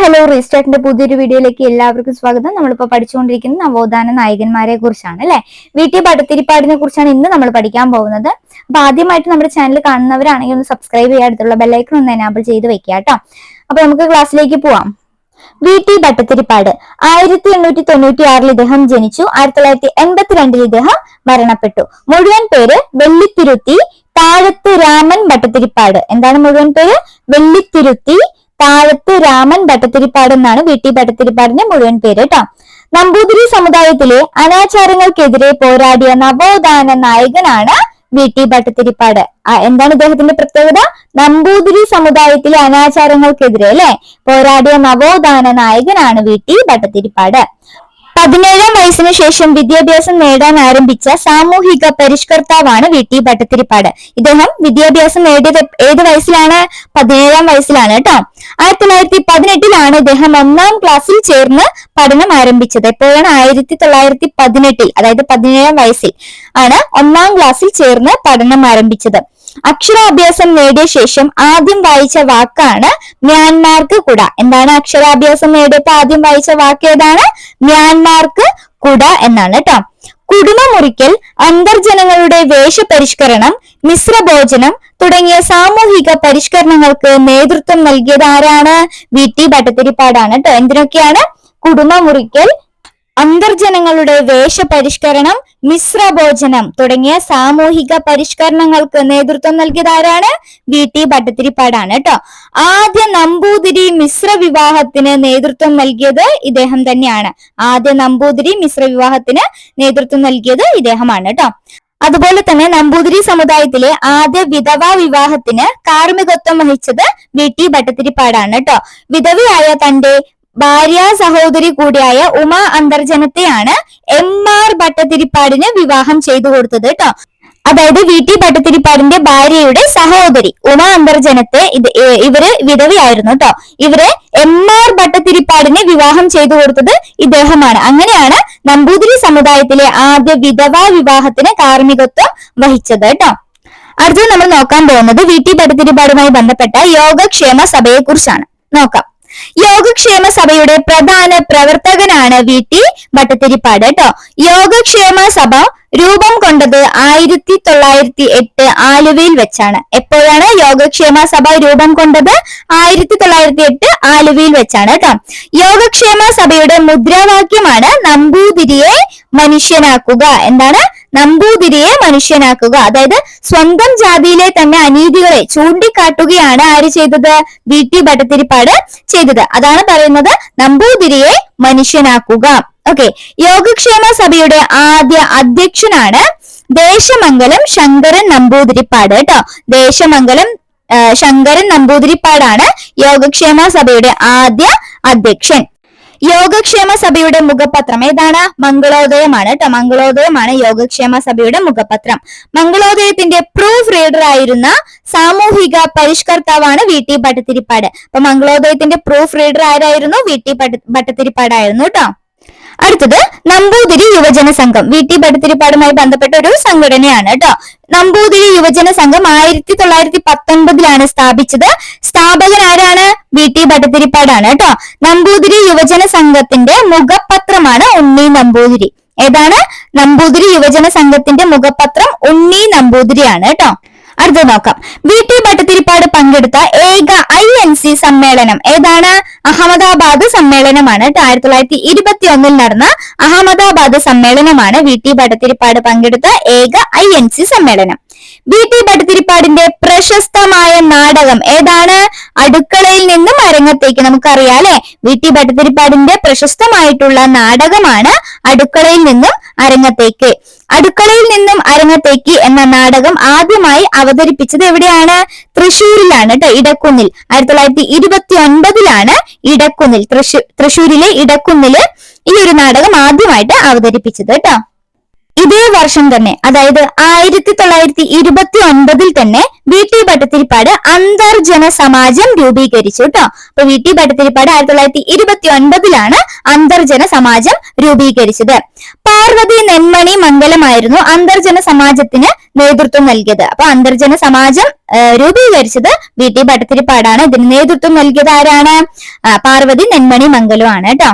Hello, റീസ്റ്റാർട്ടിന്റെ പുതിയൊരു വീഡിയോയിലേക്ക് എല്ലാവർക്കും സ്വാഗതം. നമ്മളിപ്പോ പഠിച്ചുകൊണ്ടിരിക്കുന്ന നവോത്ഥാന നായകന്മാരെ കുറിച്ചാണ് അല്ലെ. VT ഭട്ടതിരിപ്പാടിനെ കുറിച്ചാണ് ഇന്ന് നമ്മൾ പഠിക്കാൻ പോകുന്നത്. അപ്പൊ ആദ്യമായിട്ട് നമ്മുടെ ചാനൽ കാണുന്നവരാണെങ്കിൽ ഒന്ന് സബ്സ്ക്രൈബ് ചെയ്യുക, അടുത്തുള്ള ബെല്ലൈക്കൺ ഒന്ന് എനാബിൾ ചെയ്ത് വെക്കുക കേട്ടോ. അപ്പൊ നമുക്ക് ക്ലാസ്സിലേക്ക് പോവാം. VT ഭട്ടതിരിപ്പാട് 1896 ഇദ്ദേഹം ജനിച്ചു. 1982 ഇദ്ദേഹം മരണപ്പെട്ടു. മുഴുവൻ പേര് വെള്ളിത്തിരുത്തി താഴത്ത് രാമൻ ഭട്ടതിരിപ്പാട്. എന്താണ് മുഴുവൻ പേര്? വെള്ളിത്തിരുത്തി താഴത്ത് രാമൻ ഭട്ടതിരിപ്പാട് എന്നാണ് VT ഭട്ടതിരിപ്പാടിന്റെ മുഴുവൻ പേര് കേട്ടോ. നമ്പൂതിരി സമുദായത്തിലെ അനാചാരങ്ങൾക്കെതിരെ പോരാടിയ നവോത്ഥാന നായകനാണ് VT ഭട്ടതിരിപ്പാട്. എന്താണ് ഇദ്ദേഹത്തിന്റെ പ്രത്യേകത? നമ്പൂതിരി സമുദായത്തിലെ അനാചാരങ്ങൾക്കെതിരെ അല്ലെ പോരാടിയ നവോത്ഥാന നായകനാണ് VT ഭട്ടതിരിപ്പാട്. 17-ാം വയസ്സിന് ശേഷം വിദ്യാഭ്യാസം നേടാൻ ആരംഭിച്ച സാമൂഹിക പരിഷ്കർത്താവാണ് VT ഭട്ടതിരിപ്പാട്. ഇദ്ദേഹം വിദ്യാഭ്യാസം നേടിയത് ഏത് വയസ്സിലാണ്? 17-ാം വയസ്സിലാണ് കേട്ടോ. 1918 ഇദ്ദേഹം 1-ാം ക്ലാസ്സിൽ ചേർന്ന് പഠനം ആരംഭിച്ചത്. എപ്പോഴാണ്? 1918, അതായത് 17-ാം വയസ്സിൽ ആണ് 1-ാം ക്ലാസ്സിൽ ചേർന്ന് പഠനം ആരംഭിച്ചത്. അക്ഷരാഭ്യാസം നേടിയ ശേഷം ആദ്യം വായിച്ച വാക്കാണ് മ്യാൻമാർക്ക് കുട. എന്താണ് അക്ഷരാഭ്യാസം നേടിയപ്പോ ആദ്യം വായിച്ച വാക്ക് ഏതാണ്? മ്യാൻമാർക്ക് കുട എന്നാണ് കേട്ടോ. കുടുംബ മുറിക്കൽ, അന്തർജനങ്ങളുടെ വേഷപരിഷ്കരണം, മിശ്രഭോജനം തുടങ്ങിയ സാമൂഹിക പരിഷ്കരണങ്ങൾക്ക് നേതൃത്വം നൽകിയത് ആരാണ്? VT ഭട്ടതിരിപ്പാടാണ് കേട്ടോ. എന്തിനൊക്കെയാണ്? കുടുംബ മുറിക്കൽ, അന്തർജനങ്ങളുടെ വേഷപരിഷ്കരണം, മിശ്രഭോജനം തുടങ്ങിയ സാമൂഹിക പരിഷ്കരണങ്ങൾക്ക് നേതൃത്വം നൽകിയത് ആരാണ്? VT ഭട്ടതിരിപ്പാടാണ് കേട്ടോ. ആദ്യ നമ്പൂതിരി മിശ്ര വിവാഹത്തിന് നേതൃത്വം നൽകിയത് ഇദ്ദേഹം തന്നെയാണ്. ആദ്യ നമ്പൂതിരി മിശ്ര വിവാഹത്തിന് നേതൃത്വം നൽകിയത് ഇദ്ദേഹമാണ് കേട്ടോ. അതുപോലെ തന്നെ നമ്പൂതിരി സമുദായത്തിലെ ആദ്യ വിധവാ വിവാഹത്തിന് കാർമ്മികത്വം വഹിച്ചത് VT ഭട്ടതിരിപ്പാടാണ് കേട്ടോ. വിധവയായ തന്റെ ഭാര്യ സഹോദരി കൂടിയായ ഉമ അന്തർജനത്തെയാണ് MR ഭട്ടതിരിപ്പാടിന് വിവാഹം ചെയ്തു കൊടുത്തത് കേട്ടോ. അതായത് VT ഭട്ടതിരിപ്പാടിന്റെ ഭാര്യയുടെ സഹോദരി ഉമ അന്തർജനത്തെ ഇവര് വിധവയായിരുന്നു കേട്ടോ. ഇവരെ MR ഭട്ടതിരിപ്പാടിന് വിവാഹം ചെയ്തു കൊടുത്തത് ഇദ്ദേഹമാണ്. അങ്ങനെയാണ് നമ്പൂതിരി സമുദായത്തിലെ ആദ്യ വിധവാ വിവാഹത്തിന് കാർമ്മികത്വം വഹിച്ചത് കേട്ടോ. അടുത്തത് നമ്മൾ നോക്കാൻ പോകുന്നത് VT ഭട്ടതിരിപ്പാടുമായി ബന്ധപ്പെട്ട യോഗക്ഷേമ സഭയെ കുറിച്ചാണ്. നോക്കാം. യോഗക്ഷേമ സഭയുടെ പ്രധാന പ്രവർത്തകനാണ് VT ഭട്ടതിരിപ്പാട് കേട്ടോ. യോഗക്ഷേമ സഭ രൂപം കൊണ്ടത് 1908 ആലുവയിൽ വെച്ചാണ്. എപ്പോഴാണ് യോഗക്ഷേമ സഭ രൂപം കൊണ്ടത്? 1908 ആലുവയിൽ വെച്ചാണ് കേട്ടോ. യോഗക്ഷേമ സഭയുടെ മുദ്രാവാക്യമാണ് നമ്പൂതിരിയെ മനുഷ്യനാക്കുക. എന്താണ്? നമ്പൂതിരിയെ മനുഷ്യനാക്കുക. അതായത് സ്വന്തം ജാതിയിലെ തന്നെ അനീതികളെ ചൂണ്ടിക്കാട്ടുകയാണ് ആര് ചെയ്തത്? VT ഭട്ടതിരിപ്പാട് ചെയ്തത്. അതാണ് പറയുന്നത് നമ്പൂതിരിയെ മനുഷ്യനാക്കുക. ഓക്കെ. യോഗക്ഷേമ സഭയുടെ ആദ്യ അധ്യക്ഷനാണ് ദേശമംഗലം ശങ്കരൻ നമ്പൂതിരിപ്പാട് കേട്ടോ. ദേശമംഗലം ശങ്കരൻ നമ്പൂതിരിപ്പാടാണ് യോഗക്ഷേമ സഭയുടെ ആദ്യ അധ്യക്ഷൻ. യോഗക്ഷേമ സഭയുടെ മുഖപത്രം ഏതാണ്? മംഗളോദയമാണ് കേട്ടോ. മംഗളോദയമാണ് യോഗക്ഷേമ സഭയുടെ മുഖപത്രം. മംഗളോദയത്തിന്റെ പ്രൂഫ് റീഡർ ആയിരുന്ന സാമൂഹിക പരിഷ്കർത്താവാണ് VT ഭട്ടതിരിപ്പാട്. അപ്പൊ മംഗളോദയത്തിന്റെ പ്രൂഫ് റീഡർ ആരായിരുന്നു? VT ഭട്ടതിരിപ്പാടായിരുന്നു കേട്ടോ. അടുത്തത് നമ്പൂതിരി യുവജന സംഘം. VT ഭട്ടതിരിപ്പാടുമായി ബന്ധപ്പെട്ട ഒരു സംഘടനയാണ് കേട്ടോ. നമ്പൂതിരി യുവജന സംഘം 1919 സ്ഥാപിച്ചത്. സ്ഥാപകൻ ആരാണ്? VT ഭട്ടതിരിപ്പാടാണ് കേട്ടോ. നമ്പൂതിരി യുവജന സംഘത്തിന്റെ മുഖപത്രമാണ് ഉണ്ണി നമ്പൂതിരി. ഏതാണ്? നമ്പൂതിരി യുവജന സംഘത്തിന്റെ മുഖപത്രം ഉണ്ണി നമ്പൂതിരിയാണ് കേട്ടോ. അടുത്ത നോക്കാം. VT ഭട്ടതിരിപ്പാട് പങ്കെടുത്ത ഏക INC സമ്മേളനം ഏതാണ്? അഹമ്മദാബാദ് സമ്മേളനമാണ് കേട്ടോ. 1921 നടന്ന അഹമ്മദാബാദ് സമ്മേളനമാണ് VT ഭട്ടതിരിപ്പാട് പങ്കെടുത്ത ഏക INC സമ്മേളനം. VT ഭട്ടതിരിപ്പാടിന്റെ പ്രശസ്തമായ നാടകം ഏതാണ്? അടുക്കളയിൽ നിന്നും അരങ്ങത്തേക്ക്. നമുക്കറിയാം അല്ലെ, VT ഭട്ടതിരിപ്പാടിന്റെ പ്രശസ്തമായിട്ടുള്ള നാടകമാണ് അടുക്കളയിൽ നിന്നും അരങ്ങത്തേക്ക്. അടുക്കളയിൽ നിന്നും അരങ്ങത്തേക്ക് എന്ന നാടകം ആദ്യമായി അവതരിപ്പിച്ചത് എവിടെയാണ്? തൃശ്ശൂരിലാണ് കേട്ടോ. ഇടക്കുന്നിൽ. 1929 ഇടക്കുന്നിൽ, തൃശ്ശൂരിലെ ഇടക്കുന്നില് ഈ ഒരു നാടകം ആദ്യമായിട്ട് അവതരിപ്പിച്ചത് കേട്ടോ. ഇതേ വർഷം തന്നെ, അതായത് 1929 തന്നെ വി.ടി. ഭട്ടതിരിപ്പാട് അന്തർജന സമാജം രൂപീകരിച്ചു കേട്ടോ. അപ്പൊ വി.ടി. ഭട്ടതിരിപ്പാട് 1929 അന്തർജന സമാജം രൂപീകരിച്ചത്. പാർവതി നെന്മണി മംഗലമായിരുന്നു അന്തർജന സമാജത്തിന് നേതൃത്വം നൽകിയത്. അപ്പൊ അന്തർജന സമാജം രൂപീകരിച്ചത് വി.ടി. ഭട്ടതിരിപ്പാടാണ്. ഇതിന് നേതൃത്വം നൽകിയത് ആരാണ്? പാർവതി നെന്മണി മംഗലമാണ് കേട്ടോ.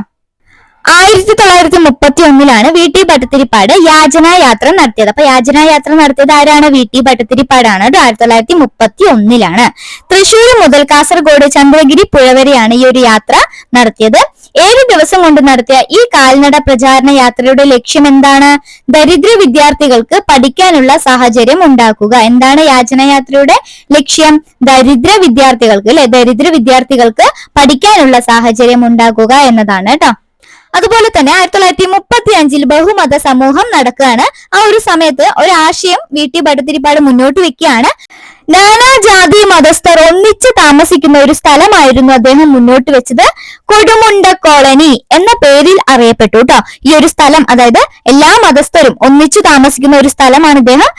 1931 വി.ടി. ഭട്ടതിരിപ്പാട് യാചനായാത്ര നടത്തിയത്. അപ്പൊ യാചനായാത്ര നടത്തിയത് ആരാണ്? വി.ടി. ഭട്ടതിരിപ്പാടാണ്. 1931 തൃശ്ശൂർ മുതൽ കാസർഗോഡ് ചന്ദ്രഗിരി പുഴ വരെയാണ് ഈ ഒരു യാത്ര നടത്തിയത്. 7 ദിവസം കൊണ്ട് നടത്തിയ ഈ കാൽനട പ്രചാരണ യാത്രയുടെ ലക്ഷ്യം എന്താണ്? ദരിദ്ര വിദ്യാർത്ഥികൾക്ക് പഠിക്കാനുള്ള സാഹചര്യം ഉണ്ടാക്കുക. എന്താണ് യാചനായാത്രയുടെ ലക്ഷ്യം? ദരിദ്ര വിദ്യാർത്ഥികൾക്ക് പഠിക്കാനുള്ള സാഹചര്യം ഉണ്ടാക്കുക എന്നതാണ് കേട്ടോ. അതുപോലെ തന്നെ 1935 ബഹുമത സമൂഹം നടക്കുകയാണ്. ആ ഒരു സമയത്ത് ഒരു ആശയം വി.ടി. ഭട്ടതിരിപ്പാട് മുന്നോട്ട് വെക്കുകയാണ്. നാനാജാതി മതസ്ഥർ ഒന്നിച്ച് താമസിക്കുന്ന ഒരു സ്ഥലമായിരുന്നു അദ്ദേഹം മുന്നോട്ട് വെച്ചത്. കൊടുമുണ്ട കോളനി എന്ന പേരിൽ അറിയപ്പെട്ടു കേട്ടോ. ഈ ഒരു സ്ഥലം, അതായത് എല്ലാ മതസ്ഥരും ഒന്നിച്ചു താമസിക്കുന്ന ഒരു സ്ഥലമാണ് ഇദ്ദേഹം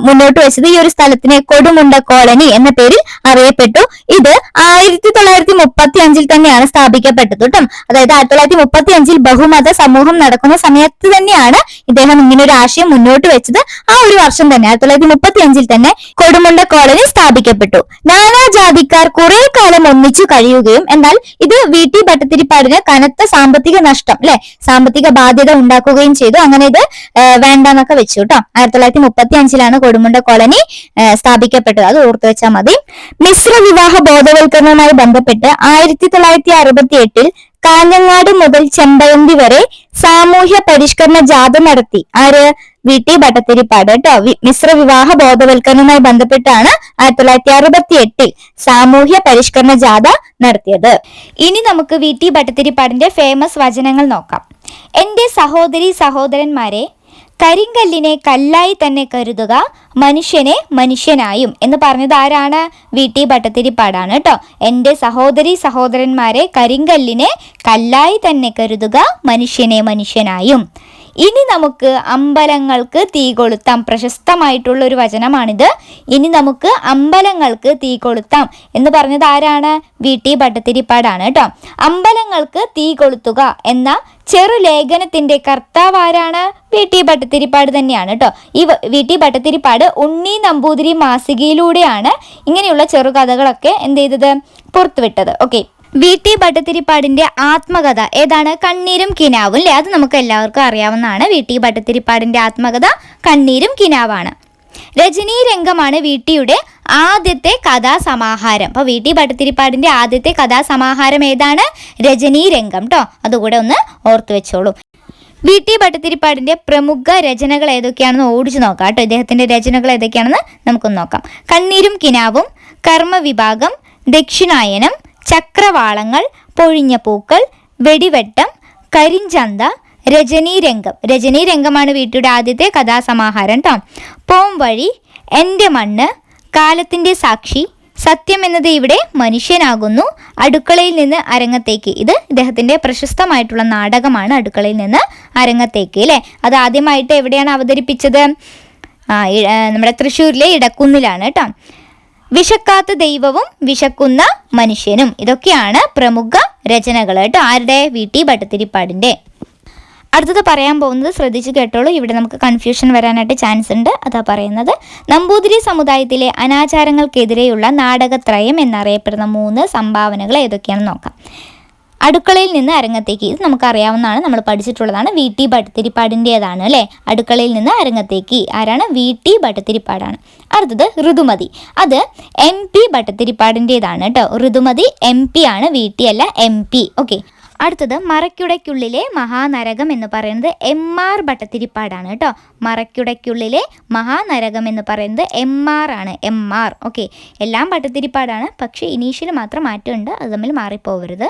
മുന്നോട്ട് വെച്ചത്. ഈ ഒരു സ്ഥലത്തിന് കൊടുമുണ്ട കോളനി എന്ന പേരിൽ അറിയപ്പെട്ടു. ഇത് 1935 തന്നെയാണ് സ്ഥാപിക്കപ്പെട്ടത് കേട്ടോ. അതായത് 1935 ബഹുമത സമൂഹം നടക്കുന്ന സമയത്ത് തന്നെയാണ് ഇദ്ദേഹം ഇങ്ങനെ ഒരു ആശയം മുന്നോട്ട് വെച്ചത്. ആ ഒരു വർഷം തന്നെ 1935 തന്നെ കൊടുമുണ്ട കോളനി സ്ഥാപിക്കപ്പെട്ടു. നാനാജാതിക്കാർ കുറെ കാലം ഒന്നിച്ചു കഴിയുകയും, എന്നാൽ ഇത് വി.ടി. ഭട്ടതിരിപ്പാടിന് കനത്ത സാമ്പത്തിക നഷ്ടം, സാമ്പത്തിക ബാധ്യത ഉണ്ടാക്കുകയും ചെയ്തു. അങ്ങനെ ഇത് വേണ്ടെന്നൊക്കെ വെച്ചു കേട്ടോ. 1935 കൊടുമുണ്ട കോളനി സ്ഥാപിക്കപ്പെട്ടത്. അത് ഓർത്തു വെച്ചാൽ മതി. മിശ്ര വിവാഹ ബോധവൽക്കരണവുമായി ബന്ധപ്പെട്ട് 1968 കാഞ്ഞങ്ങാട് മുതൽ ചെമ്പഴന്തി വരെ സാമൂഹ്യ പരിഷ്കരണ ജാഥ നടത്തി. ആര്? വി.ടി. ഭട്ടതിരിപ്പാട് കേട്ടോ. മിശ്ര വിവാഹ ബോധവൽക്കരണവുമായി ബന്ധപ്പെട്ടാണ് 1968 സാമൂഹ്യ പരിഷ്കരണ ജാഥ നടത്തിയത്. ഇനി നമുക്ക് വി.ടി. ഭട്ടതിരിപ്പാടിന്റെ ഫേമസ് വചനങ്ങൾ നോക്കാം. എന്റെ സഹോദരി സഹോദരന്മാരെ, കരിങ്കല്ലിനെ കല്ലായി തന്നെ കരുതുക, മനുഷ്യനെ മനുഷ്യനായും എന്ന് പറഞ്ഞത് ആരാണ്? വി.ടി. ഭട്ടതിരിപ്പാടാണ് കേട്ടോ. എന്റെ സഹോദരി സഹോദരന്മാരെ, കരിങ്കല്ലിനെ കല്ലായി തന്നെ കരുതുക, മനുഷ്യനെ മനുഷ്യനായും. ഇനി നമുക്ക് അമ്പലങ്ങൾക്ക് തീ കൊളുത്താം. പ്രശസ്തമായിട്ടുള്ള ഒരു വചനമാണിത്. ഇനി നമുക്ക് അമ്പലങ്ങൾക്ക് തീ കൊളുത്താം എന്ന് പറഞ്ഞത് ആരാണ്? വി.ടി. ഭട്ടതിരിപ്പാടാണ് കേട്ടോ. അമ്പലങ്ങൾക്ക് തീ കൊളുത്തുക എന്ന ചെറുലേഖനത്തിന്റെ കർത്താവ് ആരാണ്? വി.ടി. ഭട്ടതിരിപ്പാട് തന്നെയാണ് കേട്ടോ. ഈ വി.ടി. ഭട്ടതിരിപ്പാട് ഉണ്ണി നമ്പൂതിരി മാസികയിലൂടെയാണ് ഇങ്ങനെയുള്ള ചെറുകഥകളൊക്കെ എന്ത് ചെയ്തത്? പുറത്തുവിട്ടത്. ഓക്കെ, വി.ടി. ഭട്ടതിരിപ്പാടിന്റെ ആത്മകഥ ഏതാണ്? കണ്ണീരും കിനാവും അല്ലെ? അത് നമുക്ക് എല്ലാവർക്കും അറിയാവുന്നതാണ്. വി.ടി. ഭട്ടതിരിപ്പാടിന്റെ ആത്മകഥ കണ്ണീരും കിനാവാണ്. രജനീ രംഗമാണ് വി.ടിയുടെ ആദ്യത്തെ കഥാസമാഹാരം. അപ്പൊ വി.ടി. ഭട്ടതിരിപ്പാടിന്റെ ആദ്യത്തെ കഥാസമാഹാരം ഏതാണ്? രജനീ രംഗം കേട്ടോ. അതുകൂടെ ഒന്ന് ഓർത്തു വെച്ചോളൂ. വി.ടി. ഭട്ടതിരിപ്പാടിന്റെ പ്രമുഖ രചനകൾ ഏതൊക്കെയാണെന്ന് ഓടിച്ചു നോക്കാം കേട്ടോ. ഇദ്ദേഹത്തിന്റെ രചനകൾ ഏതൊക്കെയാണെന്ന് നമുക്കൊന്ന് നോക്കാം. കണ്ണീരും കിനാവും, കർമ്മവിഭാഗം, ദക്ഷിണായനം, ചക്രവാളങ്ങൾ, പൊഴിഞ്ഞ പൂക്കൾ, വെടിവെട്ടം, കരിഞ്ചന്ത, രജനീരംഗം. രജനീരംഗമാണ് വി.ടിയുടെ ആദ്യത്തെ കഥാസമാഹാരം കേട്ടോ. പോംവഴി, എൻ്റെ മണ്ണ്, കാലത്തിൻ്റെ സാക്ഷി, സത്യം എന്നത് ഇവിടെ മനുഷ്യനാകുന്നു, അടുക്കളയിൽ നിന്ന് അരങ്ങത്തേക്ക്. ഇത് ഇദ്ദേഹത്തിന്റെ പ്രശസ്തമായിട്ടുള്ള നാടകമാണ്, അടുക്കളയിൽ നിന്ന് അരങ്ങത്തേക്ക് അല്ലെ. അത് ആദ്യമായിട്ട് എവിടെയാണ് അവതരിപ്പിച്ചത്? നമ്മുടെ തൃശ്ശൂരിലെ ഇടക്കുന്നിലാണ് കേട്ടോ. വിശക്കാത്ത ദൈവവും വിശക്കുന്ന മനുഷ്യനും. ഇതൊക്കെയാണ് പ്രമുഖ രചനകൾ കേട്ടോ. ആരുടെ? വി.ടി. ഭട്ടതിരിപ്പാടിന്റെ. അടുത്തത് പറയാൻ പോകുന്നത് ശ്രദ്ധിച്ച് കേട്ടോളൂ. ഇവിടെ നമുക്ക് കൺഫ്യൂഷൻ വരാനായിട്ട് ചാൻസ് ഉണ്ട്. അതാ പറയുന്നത്, നമ്പൂതിരി സമുദായത്തിലെ അനാചാരങ്ങൾക്കെതിരെയുള്ള നാടകത്രയം എന്നറിയപ്പെടുന്ന 3 സംഭാവനകൾ ഏതൊക്കെയാണെന്ന് നോക്കാം. അടുക്കളയിൽ നിന്ന് അരങ്ങത്തേക്ക്, ഇത് നമുക്കറിയാവുന്നതാണ്, നമ്മൾ പഠിച്ചിട്ടുള്ളതാണ്. വി.ടി. ഭട്ടതിരിപ്പാടിൻ്റെതാണ് അല്ലേ. അടുക്കളയിൽ നിന്ന് അരങ്ങത്തേക്ക് ആരാണ്? വി.ടി. ഭട്ടതിരിപ്പാടാണ്. അടുത്തത് ഋതുമതി, അത് എം.പി. ഭട്ടതിരിപ്പാടിൻ്റെതാണ് കേട്ടോ. ഋതുമതി എം.പി. ആണ്, വി.ടി. അല്ല, എം.പി. ഓക്കെ. അടുത്തത് മറയ്ക്കുടയ്ക്കുള്ളിലെ മഹാനരകം എന്ന് പറയുന്നത് എം.ആർ. ഭട്ടതിരിപ്പാടാണ് കേട്ടോ. മറയ്ക്കുടയ്ക്കുള്ളിലെ മഹാനരകം എന്ന് പറയുന്നത് എം.ആർ. ആണ്, എം.ആർ. ഓക്കെ, എല്ലാം ഭട്ടതിരിപ്പാടാണ്, പക്ഷേ ഇനീഷ്യൽ മാത്രം മാറ്റമുണ്ട്, അത് തമ്മിൽ മാറിപ്പോവരുത്.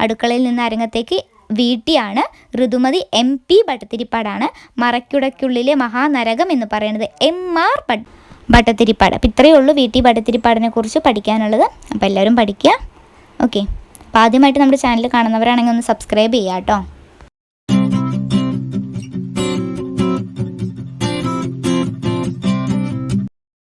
അടുക്കളയിൽ നിന്ന് അരങ്ങത്തേക്ക് വി.ടി. ആണ്. ഋതുമതി എം.പി. ഭട്ടതിരിപ്പാടാണ്. മറയ്ക്കുടയ്ക്കുള്ളിലെ മഹാനരകം എന്ന് പറയുന്നത് എം.ആർ. ഭട്ടതിരിപ്പാട്. അപ്പം ഇത്രയേ ഉള്ളൂ വി.ടി. ഭട്ടതിരിപ്പാടിനെ കുറിച്ച് പഠിക്കാനുള്ളത്. അപ്പോൾ എല്ലാവരും പഠിക്കുക. ഓക്കെ, അപ്പോൾ ആദ്യമായിട്ട് നമ്മുടെ ചാനൽ കാണുന്നവരാണെങ്കിൽ ഒന്ന് സബ്സ്ക്രൈബ് ചെയ്യുക കേട്ടോ.